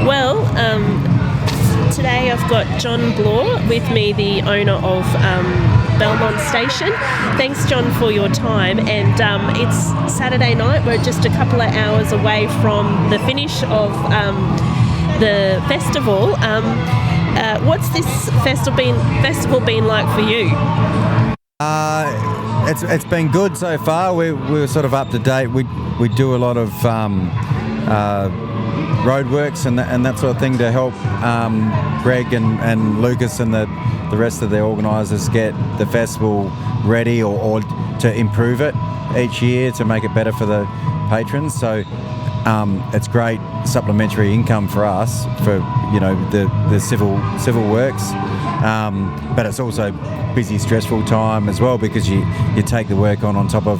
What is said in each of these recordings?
Well, today I've got John Blore with me, the owner of Belmont Station. Thanks, John, for your time. And it's Saturday night. We're just a couple of hours away from the finish of the festival. What's this festival been like for you? It's been good so far. We're sort of up to date. We do a lot of roadworks and that sort of thing to help Greg and Lucas and the rest of the organisers get the festival ready or to improve it each year to make it better for the patrons. So it's great supplementary income for us for the civil works, but it's also busy, stressful time as well because you take the work on top of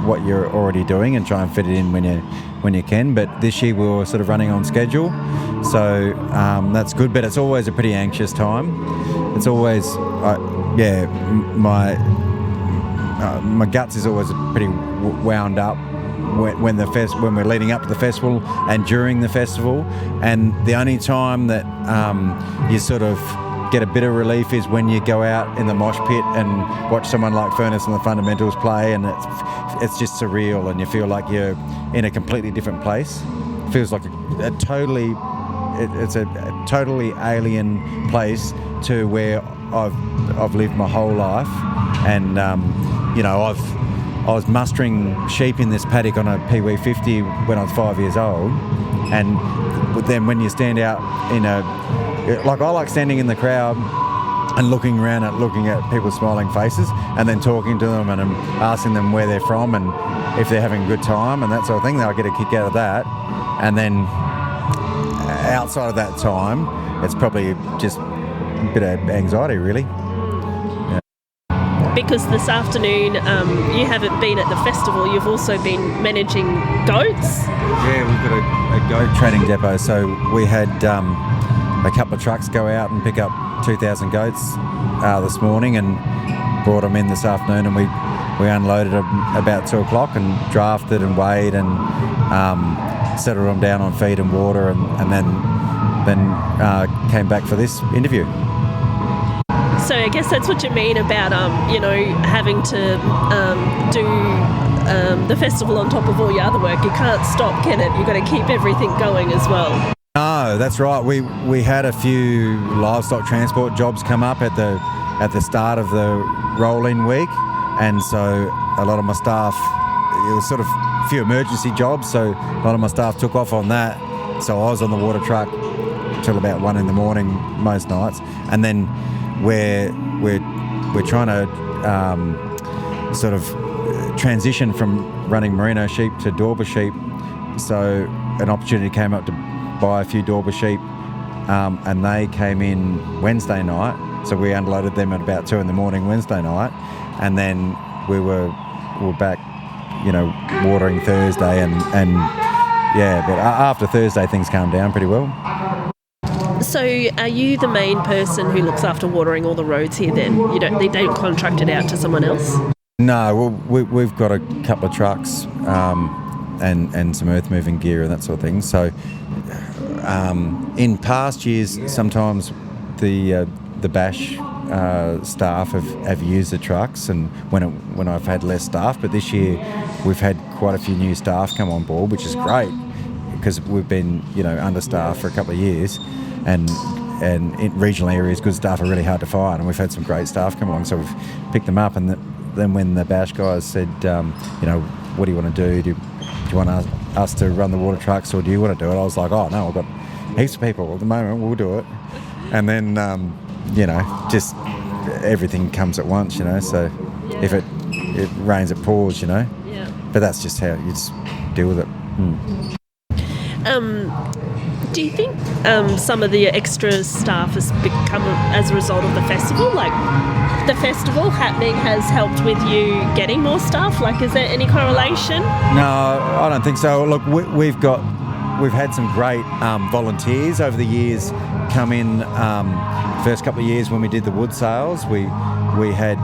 what you're already doing and try and fit it in when you can. But this year we were sort of running on schedule, so that's good. But it's always a pretty anxious time. It's always my guts is always pretty wound up when we're leading up to the festival and during the festival. And the only time that you sort of get a bit of relief is when you go out in the mosh pit and watch someone like Furnace and the Fundamentals play, and it's just surreal, and you feel like you're in a completely different place. It feels like a totally alien place to where I've lived my whole life. And I was mustering sheep in this paddock on a Pee-wee 50 when I was 5 years old, and then when you stand out I like standing in the crowd and looking at people's smiling faces and then talking to them and asking them where they're from and if they're having a good time and that sort of thing. I get a kick out of that. And then outside of that time, it's probably just a bit of anxiety, really. Because this afternoon you haven't been at the festival, you've also been managing goats. Yeah, we've got a goat trading depot, so we had a couple of trucks go out and pick up 2,000 goats this morning and brought them in this afternoon, and we unloaded them about 2 o'clock and drafted and weighed and settled them down on feed and water, and then came back for this interview. So I guess that's what you mean about having to do the festival on top of all your other work. You can't stop, can it? You've got to keep everything going as well. No, that's right. We had a few livestock transport jobs come up at the start of the roll-in week, and so a lot of my staff, it was sort of a few emergency jobs, so a lot of my staff took off on that. So I was on the water truck till about 1 a.m. most nights, and then we're trying to sort of transition from running merino sheep to Dorber sheep. So an opportunity came up to buy a few Dorber sheep, and they came in Wednesday night. So we unloaded them at about 2 a.m. Wednesday night, and then we were back, watering Thursday, and but after Thursday things calmed down pretty well. So are you the main person who looks after watering all the roads here then? They don't contract it out to someone else? No, we've got a couple of trucks and some earth moving gear and that sort of thing. So in past years, sometimes the bash staff have used the trucks, and when I've had less staff, but this year we've had quite a few new staff come on board, which is great because we've been understaffed for a couple of years. And in regional areas, good staff are really hard to find, and we've had some great staff come along, so we've picked them up. And then when the bash guys said, what do you want to do? Do you want us to run the water trucks, or do you want to do it? I was like, oh no, I've got heaps of people at the moment, we'll do it. And then, just everything comes at once, so if it rains, it pours, Yeah. But that's just how you just deal with it. Do you think some of the extra staff has become as a result of the festival? Like, the festival happening has helped with you getting more staff? Like, is there any correlation? No, I don't think so. Look, we've had some great volunteers over the years come in first couple of years when we did the wood sales. We had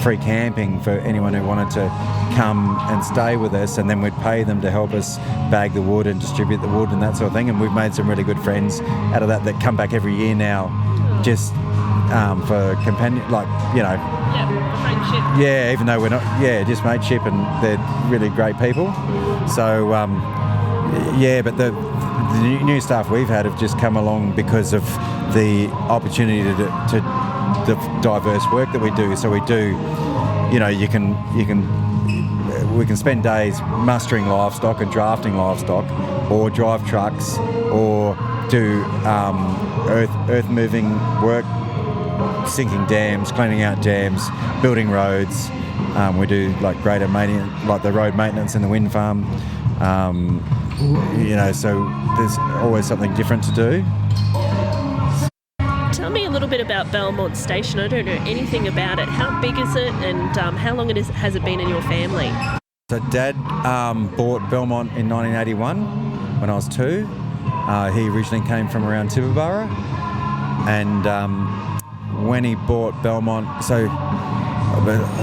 free camping for anyone who wanted to come and stay with us, and then we'd pay them to help us bag the wood and distribute the wood and that sort of thing. And we've made some really good friends out of that come back every year now, just for companion, like, you know. Yeah, friendship. Yeah, even though we're not, just mateship, and they're really great people. So, but the new staff we've had have just come along because of the opportunity to the diverse work that we do. So we do, you know, we can spend days mustering livestock and drafting livestock, or drive trucks, or do earth moving work, sinking dams, cleaning out dams, building roads. We do like greater maintenance, like the road maintenance in the wind farm. You know, so there's always something different to do. Tell me a little bit about Belmont Station. I don't know anything about it. How big is it, and how long has it been in your family? So Dad bought Belmont in 1981 when I was 2. He originally came from around Tibooburra, and when he bought Belmont, so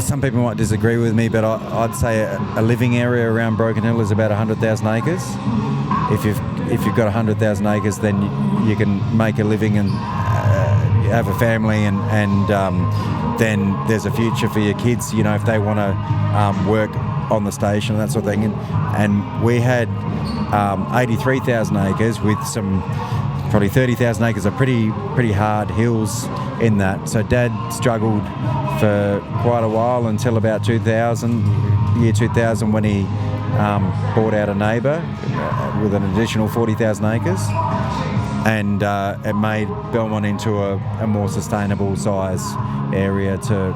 some people might disagree with me, but I'd say a living area around Broken Hill is about 100,000 acres. If you've got 100,000 acres, then you can make a living and have a family, and then there's a future for your kids, you know, if they want to work on the station and that sort of thing. And we had 83,000 acres with some probably 30,000 acres of pretty hard hills in that. So Dad struggled for quite a while until about year 2000, when he bought out a neighbour with an additional 40,000 acres, and it made Belmont into a more sustainable size area to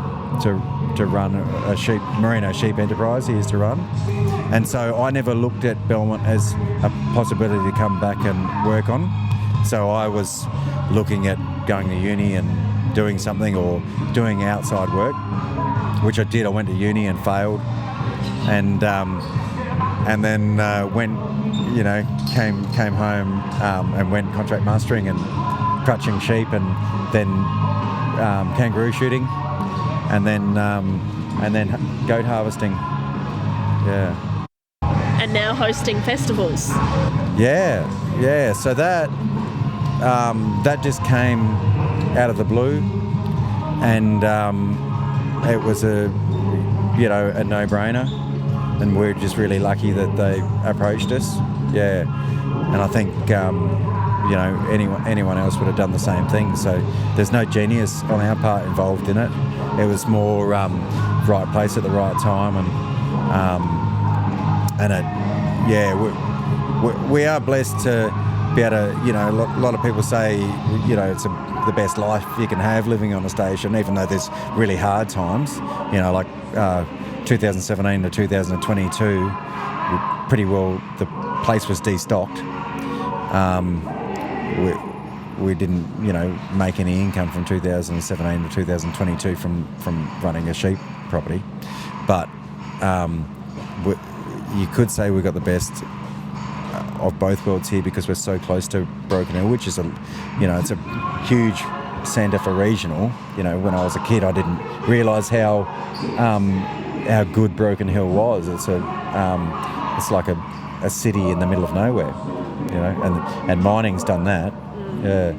run a merino sheep enterprise he used to run. And so I never looked at Belmont as a possibility to come back and work on. So I was looking at going to uni and doing something, or doing outside work, which I did. I went to uni and failed, and then came home and went contract mastering and crutching sheep, and then kangaroo shooting, and then goat harvesting. Yeah. And now hosting festivals. Yeah. So that just came out of the blue, and it was a no-brainer, and we're just really lucky that they approached us. Yeah, and I think anyone else would have done the same thing. So there's no genius on our part involved in it. It was more right place at the right time, we are blessed to be able to, you know, a lot of people say, you know, it's the best life you can have living on a station, even though there's really hard times, you know, like 2017 to 2022, pretty well the place was destocked. We didn't, you know, make any income from 2017 to 2022 from running a sheep property, but you could say we got the best of both worlds here, because we're so close to Broken Hill, which is it's a huge centre for regional. You know, when I was a kid, I didn't realise how good Broken Hill was. It's like a city in the middle of nowhere, you know, and mining's done that. Yeah.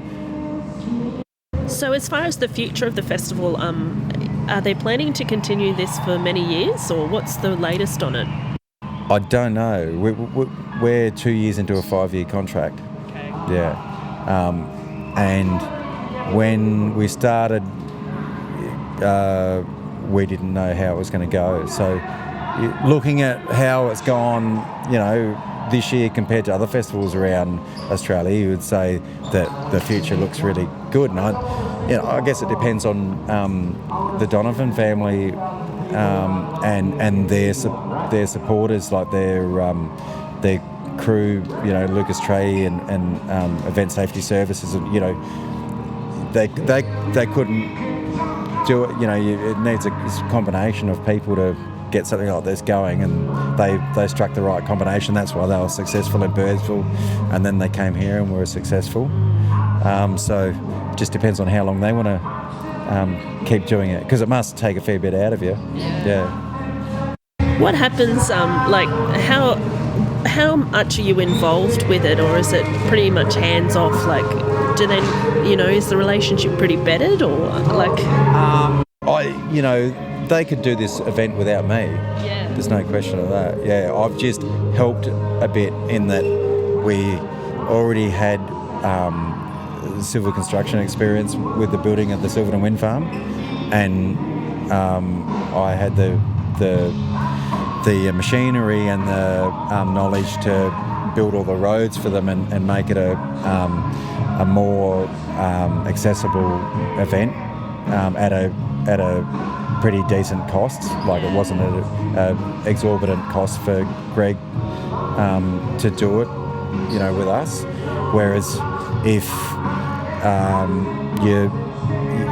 So as far as the future of the festival, are they planning to continue this for many years, or what's the latest on it? I don't know. We're 2 years into a 5-year contract. Okay. Yeah. And when we started, we didn't know how it was going to go. So looking at how it's gone, you know, this year compared to other festivals around Australia, you would say that the future looks really good. And I guess it depends on the Donovan family and their supporters, like their crew, you know, Lucas Trey and Event Safety Services, and you know, they couldn't do it. You know, it needs a combination of people to get something like this going, and they struck the right combination. That's why they were successful in Birdsville, and then they came here and were successful. So it just depends on how long they want to keep doing it, because it must take a fair bit out of you. Yeah. What happens, how much are you involved with it, or is it pretty much hands off? Like, do they, is the relationship pretty bedded, or like? They could do this event without me. Yeah. There's no question of that. Yeah, I've just helped a bit in that we already had civil construction experience with the building of the Silverton Wind Farm, and I had the machinery and the knowledge to build all the roads for them and make it a more accessible event at a pretty decent cost. Like, it wasn't an exorbitant cost for Greg to do it, with us. Whereas if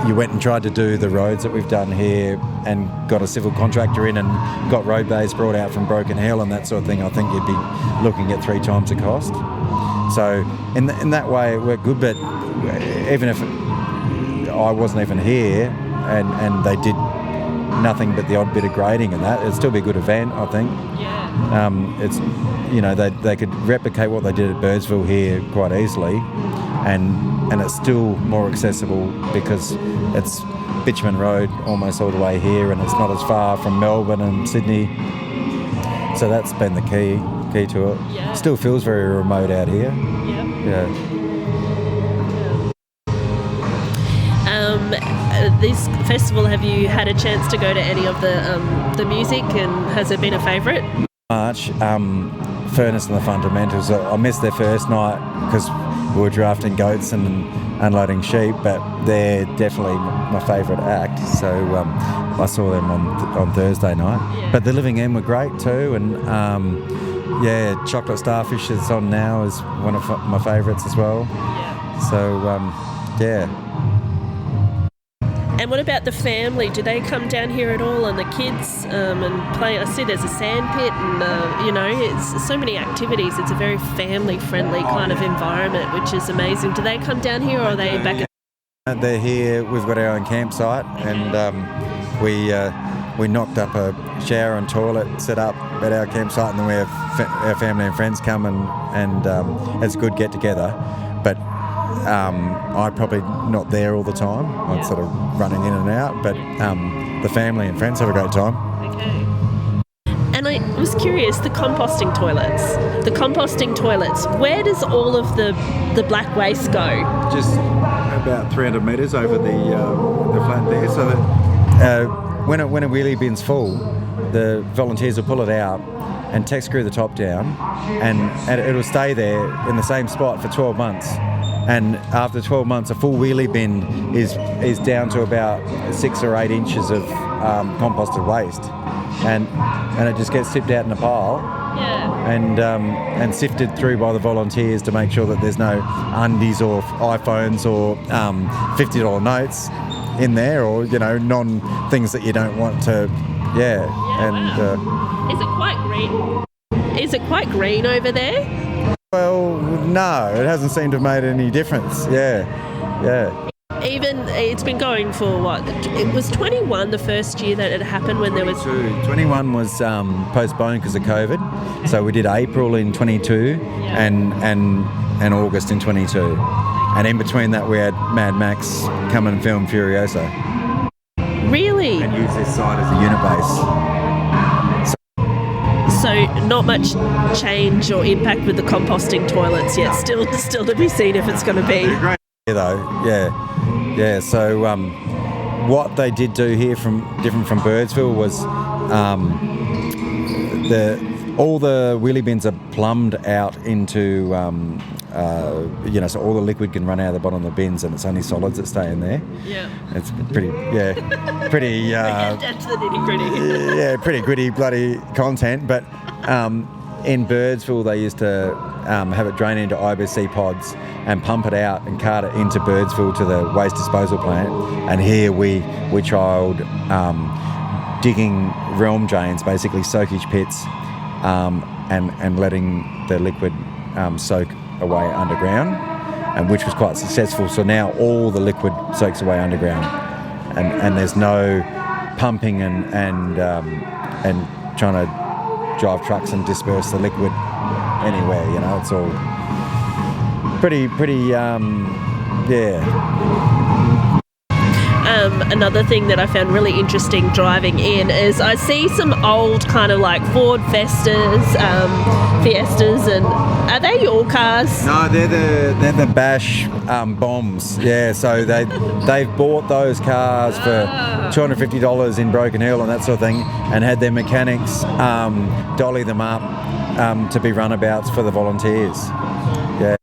you went and tried to do the roads that we've done here and got a civil contractor in and got road bays brought out from Broken Hill and that sort of thing, I think you'd be looking at 3 times the cost. So in that way it worked good, but even if I wasn't even here and they did nothing but the odd bit of grading and that, it'd still be a good event, I think. Yeah. It's they could replicate what they did at Birdsville here quite easily, and it's still more accessible because it's bitumen road almost all the way here, and it's not as far from Melbourne and Sydney. So that's been the key to it. Yeah. Still feels very remote out here. Yeah. This festival, have you had a chance to go to any of the music, and has it been a favourite? March, Furnace and the Fundamentals. I missed their first night because we were drafting goats and unloading sheep, but they're definitely my favourite act. So I saw them on Thursday night. Yeah. But the Living End were great too, and Chocolate Starfish is on now, is one of my favourites as well. Yeah. So yeah. And what about the family? Do they come down here at all, and the kids and play? I see there's a sand pit, and it's so many activities. It's a very family-friendly kind of environment, which is amazing. Do they come down here, or are they back? They're here. We've got our own campsite, and we knocked up a shower and toilet set up at our campsite, and then we have our family and friends come, and it's a good get together. But I'm probably not there all the time. I'm sort of running in and out, but the family and friends have a great time. Okay. And I was curious, the composting toilets, where does all of the black waste go? Just about 300 metres over the flat there, so that when a wheelie bin's full, the volunteers will pull it out and tech screw the top down, and it'll stay there in the same spot for 12 months. And after 12 months, a full wheelie bin is down to about 6 or 8 inches of composted waste, and it just gets tipped out in a pile. Yeah. And sifted through by the volunteers to make sure that there's no undies or iPhones or $50 notes in there, or non things that you don't want to. Yeah. And wow. Is it quite green over there? Well, no, it hasn't seemed to have made any difference. Yeah. Even, it's been going for what? It was 21 the first year that it happened, when there was... 21 was postponed because of COVID. So we did April in 22 and August in 22. And in between that we had Mad Max come and film Furiosa. Really? And use this site as a unit base. So not much change or impact with the composting toilets yet. Still to be seen if it's going to be. Great though, yeah. So what they did do here different from Birdsville was all the wheelie bins are plumbed out into so all the liquid can run out of the bottom of the bins, and it's only solids that stay in there. Yeah. It's pretty. That's the nitty-gritty. Yeah, pretty gritty, bloody content. But in Birdsville, they used to have it drain into IBC pods and pump it out and cart it into Birdsville to the waste disposal plant. And here we trialled digging realm drains, basically soakage pits, and letting the liquid soak away underground. and which was quite successful. So now all the liquid soaks away underground, and there's no pumping and trying to drive trucks and disperse the liquid anywhere. You know, it's all pretty Another thing that I found really interesting driving in is I see some old kind of like Ford Fiestas, and are they your cars? No, they're the Bash bombs. Yeah, so they've bought those cars for $250 in Broken Hill and that sort of thing, and had their mechanics dolly them up to be runabouts for the volunteers. Yeah,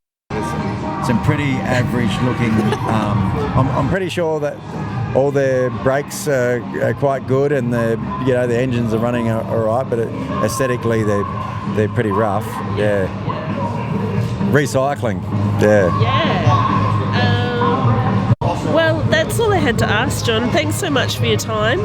some pretty average looking. I'm pretty sure that all their brakes are quite good, and the engines are running all right, but aesthetically they're pretty rough. Yeah. Recycling. Yeah. Well, that's all I had to ask, John. Thanks so much for your time,